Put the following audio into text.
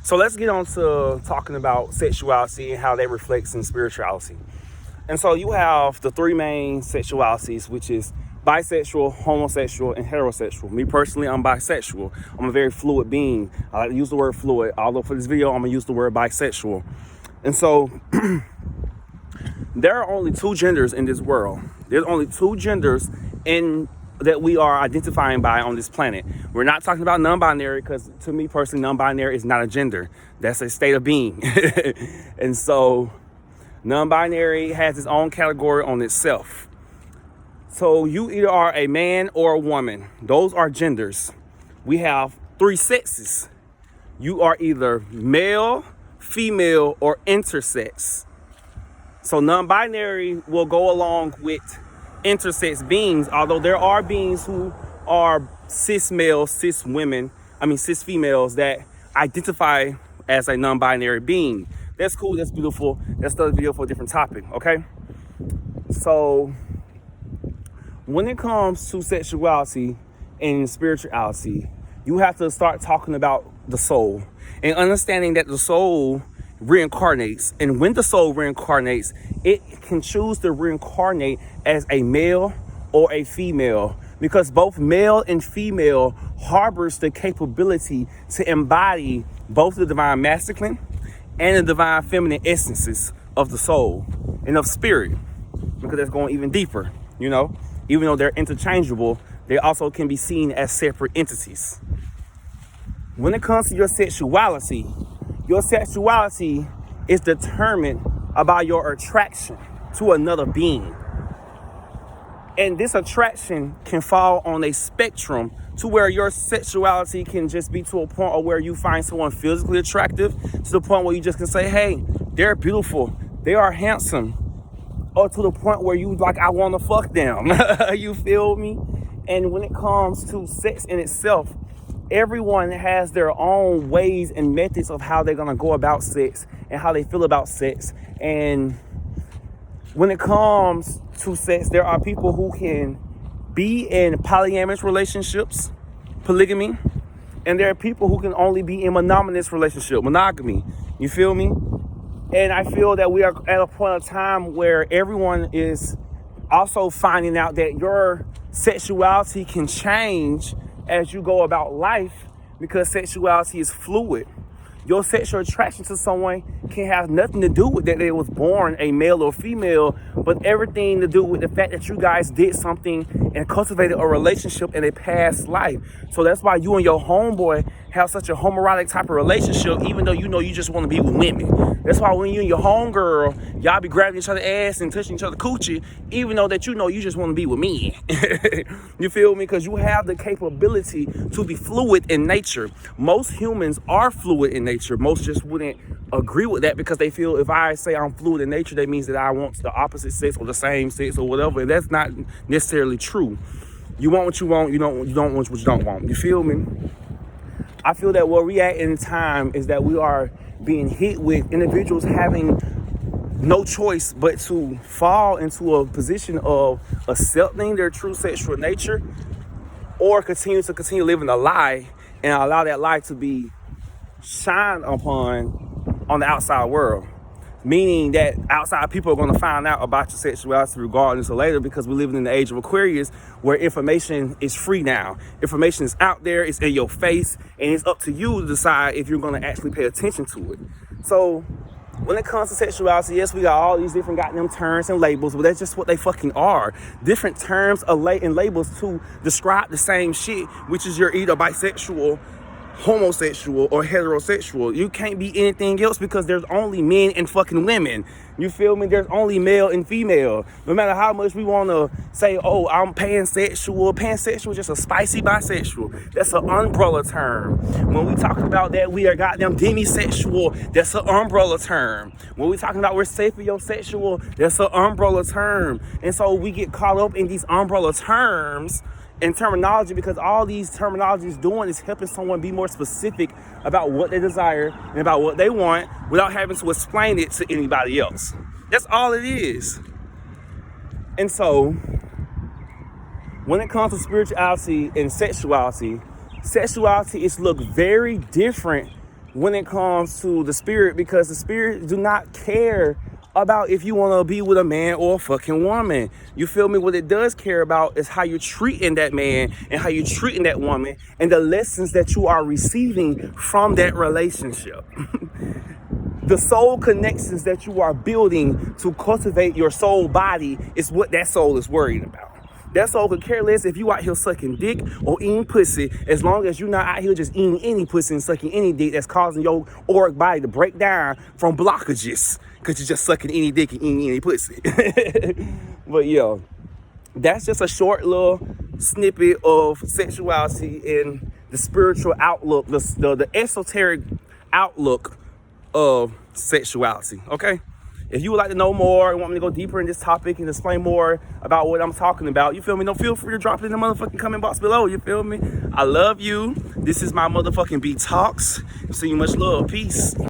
So let's get on to talking about sexuality and how that reflects in spirituality. And so you have the three main sexualities, which is bisexual, homosexual, and heterosexual. Me personally, I'm bisexual. I'm a very fluid being. I like to use the word fluid, although for this video, I'm gonna use the word bisexual. And so there are only two genders in this world. There's only two genders that we are identifying by on this planet. We're not talking about non-binary, because to me personally, non-binary is not a gender. That's a state of being. And so non-binary has its own category on itself. So you either are a man or a woman. Those are genders. We have three sexes. You are either male, female, or intersex. So non-binary will go along with intersex beings, although there are beings who are cis males, cis females that identify as a non-binary being. That's cool, that's beautiful. That's another video for a different topic, okay? So when it comes to sexuality and spirituality, you have to start talking about the soul and understanding that the soul reincarnates. And when the soul reincarnates, it can choose to reincarnate as a male or a female, because both male and female harbors the capability to embody both the divine masculine and the divine feminine essences of the soul and of spirit, because that's going even deeper, you know. Even though they're interchangeable, they also can be seen as separate entities. When it comes to your sexuality is determined by your attraction to another being. And this attraction can fall on a spectrum to where your sexuality can just be to a point of where you find someone physically attractive, to the point where you just can say, hey, they're beautiful, they are handsome, or to the point where you like, I want to fuck them. You feel me? And when it comes to sex in itself, everyone has their own ways and methods of how they're going to go about sex and how they feel about sex. And when it comes to sex, there are people who can be in polyamorous relationships, polygamy, and there are people who can only be in monogamous relationship, monogamy. You feel me? And I feel that we are at a point of time where everyone is also finding out that your sexuality can change as you go about life, because sexuality is fluid. Your sexual attraction to someone can have nothing to do with that they was born a male or female, but everything to do with the fact that you guys did something and cultivated a relationship in a past life. So that's why you and your homeboy have such a homoerotic type of relationship, even though you know you just want to be with women. That's why when you and your homegirl, y'all be grabbing each other's ass and touching each other coochie, even though that you know you just want to be with me. You feel me? Because you have the capability to be fluid in nature. Most humans are fluid in nature. Most just wouldn't agree with that, because they feel if I say I'm fluid in nature, that means that I want the opposite sex or the same sex or whatever. And that's not necessarily true. You want what you want. You don't want what you don't want. You feel me? I feel that where we at in time is that we are being hit with individuals having no choice but to fall into a position of accepting their true sexual nature, or continue living a lie and allow that lie to be shined upon on the outside world. Meaning that outside people are going to find out about your sexuality regardless of later, because we're living in the age of Aquarius, where information is free now. Information is out there, it's in your face, and it's up to you to decide if you're going to actually pay attention to it. So when it comes to sexuality, yes, we got all these different goddamn terms and labels, but that's just what they fucking are. Different terms and labels to describe the same shit, which is you're either bisexual, homosexual, or heterosexual. You can't be anything else, because there's only men and fucking women. You feel me? There's only male and female. No matter how much we want to say, oh, I'm pansexual. Pansexual is just a spicy bisexual. That's an umbrella term. When we talk about that we are goddamn demisexual, that's an umbrella term. When we talking about we're sapiosexual, that's an umbrella term. And so we get caught up in these umbrella terms and terminology, because all these terminologies doing is helping someone be more specific about what they desire and about what they want without having to explain it to anybody else. That's all it is. And so when it comes to spirituality and sexuality is look very different when it comes to the spirit, because the spirit do not care about if you want to be with a man or a fucking woman. You feel me? What it does care about is how you're treating that man and how you're treating that woman and the lessons that you are receiving from that relationship. The soul connections that you are building to cultivate your soul body is what that soul is worried about. That soul could care less if you out here sucking dick or eating pussy, as long as you're not out here just eating any pussy and sucking any dick that's causing your auric body to break down from blockages because you're just sucking any dick and eating any pussy. But yo, that's just a short little snippet of sexuality and the spiritual outlook, the esoteric outlook of sexuality, okay? If you would like to know more and want me to go deeper in this topic and explain more about what I'm talking about, you feel me? Don't feel free to drop it in the motherfucking comment box below, you feel me? I love you. This is my motherfucking BeeTalkss. Send you much love. Peace.